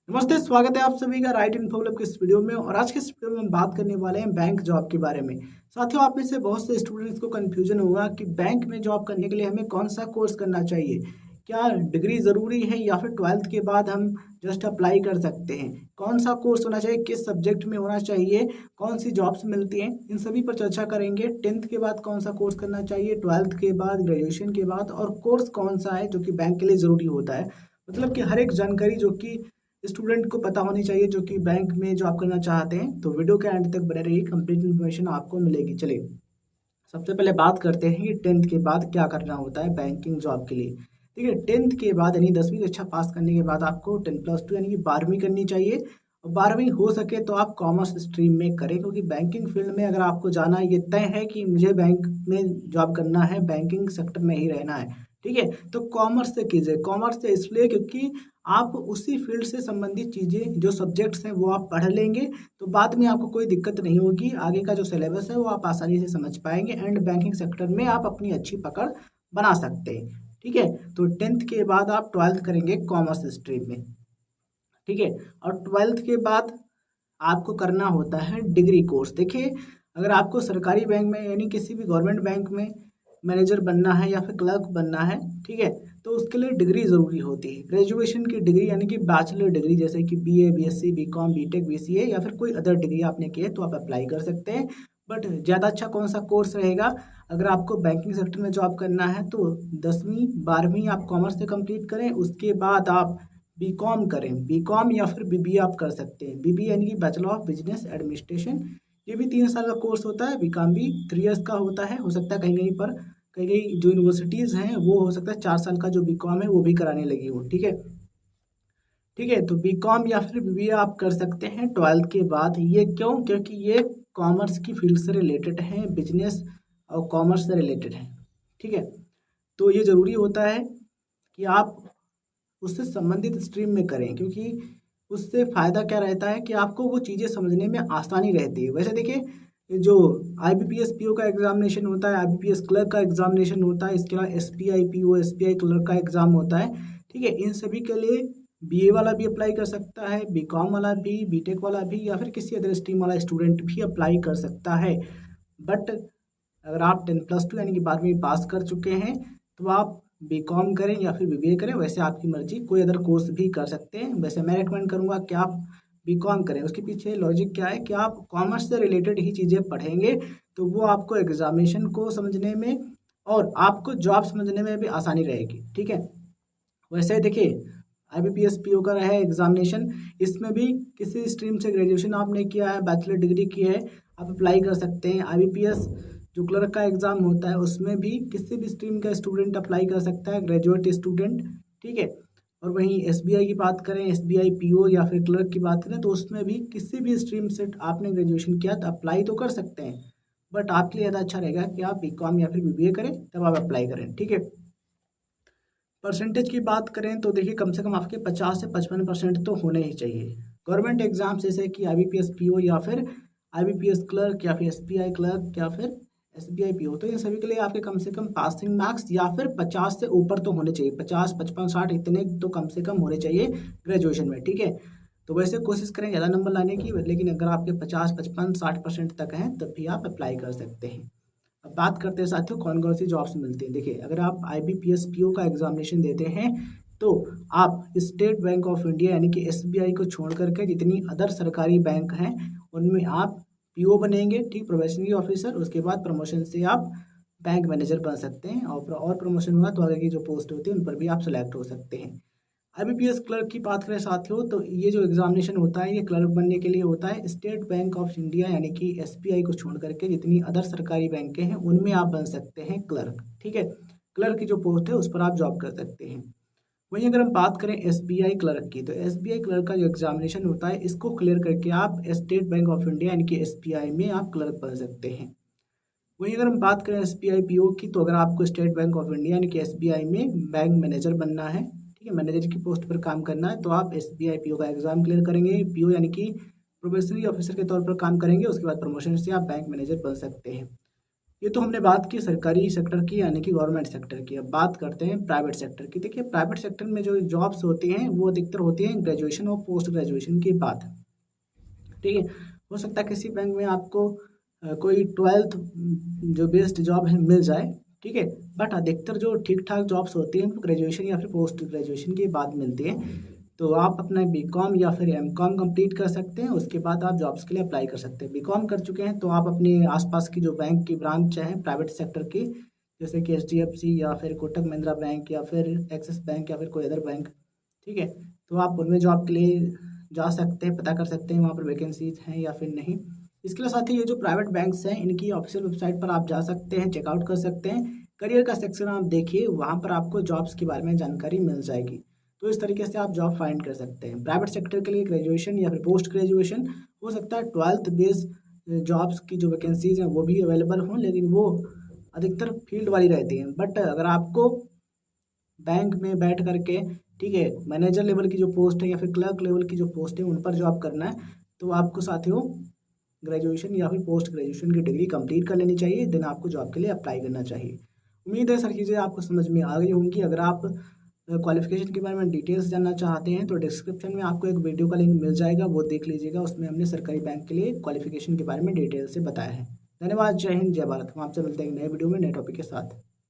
नमस्ते, स्वागत है आप सभी का राइट इन्फो क्लब के इस वीडियो में। और आज के इस वीडियो में हम बात करने वाले हैं बैंक जॉब के बारे में। साथियों, आप में से बहुत से स्टूडेंट्स को कंफ्यूजन होगा कि बैंक में जॉब करने के लिए हमें कौन सा कोर्स करना चाहिए। क्या डिग्री ज़रूरी है या फिर 12th के बाद हम जस्ट अप्लाई कर सकते हैं? कौन सा कोर्स होना चाहिए, किस सब्जेक्ट में होना चाहिए, कौन सी जॉब्स मिलती हैं, इन सभी पर चर्चा करेंगे। 10th के बाद कौन सा कोर्स करना चाहिए, 12th के बाद, ग्रेजुएशन के बाद, और कोर्स कौन सा है जो कि बैंक के लिए ज़रूरी होता है। मतलब कि हर एक जानकारी जो कि स्टूडेंट को पता होनी चाहिए जो कि बैंक में जॉब करना चाहते हैं। तो वीडियो के एंड तक बने रहिए, कंप्लीट इन्फॉर्मेशन आपको मिलेगी। चलिए, सबसे पहले बात करते हैं कि 10th के बाद क्या करना होता है बैंकिंग जॉब के लिए। देखिए, 10th के बाद यानी 10वीं कक्षा पास करने के बाद आपको 10+2 यानी कि 12वीं करनी चाहिए। और 12वीं हो सके तो आप कॉमर्स स्ट्रीम में करें, क्योंकि बैंकिंग फील्ड में अगर आपको जाना है, ये तय है कि मुझे बैंक में जॉब करना है, बैंकिंग सेक्टर में ही रहना है, ठीक है, तो कॉमर्स से कीजिए। कॉमर्स से इसलिए क्योंकि आप उसी फील्ड से संबंधित चीज़ें, जो सब्जेक्ट्स हैं, वो आप पढ़ लेंगे, तो बाद में आपको कोई दिक्कत नहीं होगी। आगे का जो सिलेबस है वो आप आसानी से समझ पाएंगे एंड बैंकिंग सेक्टर में आप अपनी अच्छी पकड़ बना सकते हैं, ठीक है। तो 10th के बाद आप 12th करेंगे कॉमर्स स्ट्रीम में, ठीक है। और 12th के बाद आपको करना होता है डिग्री कोर्स। देखिए, अगर आपको सरकारी बैंक में यानी किसी भी गवर्नमेंट बैंक में मैनेजर बनना है या फिर क्लर्क बनना है, ठीक है, तो उसके लिए डिग्री ज़रूरी होती है। ग्रेजुएशन की डिग्री यानी कि बैचलर डिग्री, जैसे कि BA, BSc, BCom, BTech, BCA या फिर कोई अदर डिग्री आपने की है तो आप अप्लाई कर सकते हैं। बट ज़्यादा अच्छा कौन सा कोर्स रहेगा, अगर आपको बैंकिंग सेक्टर में जॉब करना है तो 10वीं 12वीं आप कॉमर्स से कंप्लीट करें, उसके बाद आप बीकॉम करें। बीकॉम या फिर बीबीए आप कर सकते हैं। बीबीए यानी कि बैचलर ऑफ बिजनेस एडमिनिस्ट्रेशन, ये भी 3 साल का कोर्स होता है। बीकॉम भी 3 ईयर्स का होता है। हो सकता है कहीं कहीं पर, कहीं कहीं जो यूनिवर्सिटीज़ हैं वो हो सकता है 4 साल का जो बीकॉम है वो भी कराने लगी हो, ठीक है। ठीक है, तो बीकॉम या फिर बीबीए आप कर सकते हैं 12th के बाद। ये क्यों? क्योंकि ये कॉमर्स की फील्ड से रिलेटेड है, बिजनेस और कॉमर्स से रिलेटेड है, ठीक है। तो ये ज़रूरी होता है कि आप उससे संबंधित स्ट्रीम में करें, क्योंकि उससे फ़ायदा क्या रहता है कि आपको वो चीज़ें समझने में आसानी रहती है। वैसे देखिए, जो आईबीपीएस पीओ का एग्जामिनेशन होता है, आईबीपीएस क्लर्क का एग्जामिनेशन होता है, इसके अलावा एसबीआई पीओ, एसबीआई क्लर्क का एग्ज़ाम होता है, ठीक है। इन सभी के लिए बीए वाला भी अप्लाई कर सकता है, बीकॉम वाला भी, बीटेक वाला भी, या फिर किसी अदर स्ट्रीम वाला स्टूडेंट भी अप्लाई कर सकता है। बट अगर आप 10+2 यानी कि 12वीं पास कर चुके हैं तो आप बीकॉम करें या फिर बीबीए करें, वैसे आपकी मर्जी, कोई अदर कोर्स भी कर सकते हैं। वैसे मैं रेकमेंड करूंगा कि आप बीकॉम करें। उसके पीछे लॉजिक क्या है कि आप कॉमर्स से रिलेटेड ही चीज़ें पढ़ेंगे, तो वो आपको एग्जामिनेशन को समझने में और आपको जॉब समझने में भी आसानी रहेगी, ठीक है। वैसे देखिए, आईबीपीएस पीओ का है एग्जामिनेशन, इसमें भी किसी स्ट्रीम से ग्रेजुएशन आपने किया है, बैचलर डिग्री की है, आप अप्लाई कर सकते हैं। आईबीपीएस जो क्लर्क का एग्ज़ाम होता है उसमें भी किसी भी स्ट्रीम का स्टूडेंट अप्लाई कर सकता है, ग्रेजुएट स्टूडेंट, ठीक है। और वहीं एसबीआई की बात करें, एसबीआई पीओ या फिर क्लर्क की बात करें, तो उसमें भी किसी भी स्ट्रीम से आपने ग्रेजुएशन किया तो अप्लाई तो कर सकते हैं। बट आपके लिए ज़्यादा अच्छा रहेगा कि आप बीकॉम या फिर बीबीए करें, तब आप अप्लाई करें, ठीक है। परसेंटेज की बात करें तो देखिए, कम से कम आपके 50 से 55% तो होने ही चाहिए। गवर्नमेंट एग्जाम्स जैसे कि आईबीपीएस पीओ या फिर आईबीपीएस क्लर्क या फिर एसबीआई क्लर्क या फिर एसबीआई पीओ, तो इन सभी के लिए आपके कम से कम पासिंग मार्क्स या फिर 50 से ऊपर तो होने चाहिए। 50, 55, 60 इतने तो कम से कम होने चाहिए ग्रेजुएशन में, ठीक है। तो वैसे कोशिश करें ज़्यादा नंबर लाने की, लेकिन अगर आपके 50, 55, 60% तक हैं तब भी आप अप्लाई कर सकते हैं। अब बात करते हैं साथियों, कौन कौन सी जॉब्स मिलती हैं। देखिए, अगर आप आईबीपीएस पीओ का एग्जामिनेशन देते हैं तो आप स्टेट बैंक ऑफ इंडिया यानी कि एसबीआई को छोड़ करके जितनी अदर सरकारी बैंक हैं उनमें आप पीओ बनेंगे, ठीक, प्रोबेशनरी ऑफिसर। उसके बाद प्रमोशन से आप बैंक मैनेजर बन सकते हैं, और प्रमोशन हुआ तो आगे की जो पोस्ट होती है उन पर भी आप सेलेक्ट हो सकते हैं। आईबीपीएस क्लर्क की बात करें साथियों, तो ये जो एग्जामिनेशन होता है ये क्लर्क बनने के लिए होता है। स्टेट बैंक ऑफ इंडिया यानी कि एसबीआई को छोड़ करके जितनी अदर सरकारी बैंकें हैं उनमें आप बन सकते हैं क्लर्क, ठीक है। क्लर्क की जो पोस्ट है उस पर आप जॉब कर सकते हैं। वहीं अगर हम बात करें एसबीआई क्लर्क की, तो एसबीआई क्लर्क का जो एग्जामिनेशन होता है इसको क्लियर करके आप स्टेट बैंक ऑफ इंडिया यानी कि एसबीआई में आप क्लर्क बन सकते हैं। वहीं अगर हम बात करें एसबीआई पीओ की, तो अगर आपको स्टेट बैंक ऑफ इंडिया यानी कि एसबीआई में बैंक मैनेजर बनना है, ठीक है, मैनेजर की पोस्ट पर काम करना है, तो आप एसबीआई पीओ का एग्जाम क्लियर करेंगे। पीओ यानी कि प्रोबेशनरी ऑफिसर के तौर पर काम करेंगे, उसके बाद प्रमोशन से आप बैंक मैनेजर बन सकते हैं। ये तो हमने बात की सरकारी सेक्टर की यानी कि गवर्नमेंट सेक्टर की। अब बात करते हैं प्राइवेट सेक्टर की। देखिए प्राइवेट सेक्टर में जो जॉब्स होती हैं वो अधिकतर होती हैं ग्रेजुएशन और पोस्ट ग्रेजुएशन की बात। ठीक है, हो सकता है किसी बैंक में आपको कोई 12th जो बेस्ड जॉब है मिल जाए। ठीक है, बट अधिकतर जो ठीक ठाक जॉब्स होती हैं वो ग्रेजुएशन या फिर पोस्ट ग्रेजुएशन के बाद मिलती हैं। तो आप अपना बीकॉम या फिर एमकॉम कंप्लीट कर सकते हैं, उसके बाद आप जॉब्स के लिए अप्लाई कर सकते हैं। बीकॉम कर चुके हैं तो आप अपने आसपास की जो बैंक की ब्रांच हैं प्राइवेट सेक्टर की, जैसे कि एचडीएफसी या फिर कोटक महिंद्रा बैंक या फिर एक्सिस बैंक या फिर कोई अदर बैंक, ठीक है, तो आप उनमें जॉब के लिए जा सकते हैं, पता कर सकते हैं वहाँ पर वैकेंसीज हैं या फिर नहीं। इसके साथ ही ये जो प्राइवेट बैंक्स हैं इनकी ऑफिशियल वेबसाइट पर आप जा सकते हैं, चेकआउट कर सकते हैं। करियर का सेक्शन आप देखिए, वहाँ पर आपको जॉब्स के बारे में जानकारी मिल जाएगी। तो इस तरीके से आप जॉब फाइंड कर सकते हैं। प्राइवेट सेक्टर के लिए ग्रेजुएशन या फिर पोस्ट ग्रेजुएशन, हो सकता है 12th बेस जॉब्स की जो वैकेंसीज हैं वो भी अवेलेबल हों, लेकिन वो अधिकतर फील्ड वाली रहती हैं। बट अगर आपको बैंक में बैठ करके, ठीक है, मैनेजर लेवल की जो पोस्ट है या फिर क्लर्क लेवल की जो पोस्ट है उन पर जॉब करना है, तो आपको साथियों ग्रेजुएशन या फिर पोस्ट ग्रेजुएशन की डिग्री कंप्लीट कर लेनी चाहिए, देन आपको जॉब के लिए अप्लाई करना चाहिए। उम्मीद है सर चीज़ें आपको समझ में आ गई होंगी। अगर आप क्वालिफिकेशन के बारे में डिटेल्स जानना चाहते हैं तो डिस्क्रिप्शन में आपको एक वीडियो का लिंक मिल जाएगा, वो देख लीजिएगा। उसमें हमने सरकारी बैंक के लिए क्वालिफिकेशन के बारे में डिटेल से बताया है। धन्यवाद, जय हिंद, जय भारत। हम आपसे मिलते हैं एक नए वीडियो में नए टॉपिक के साथ।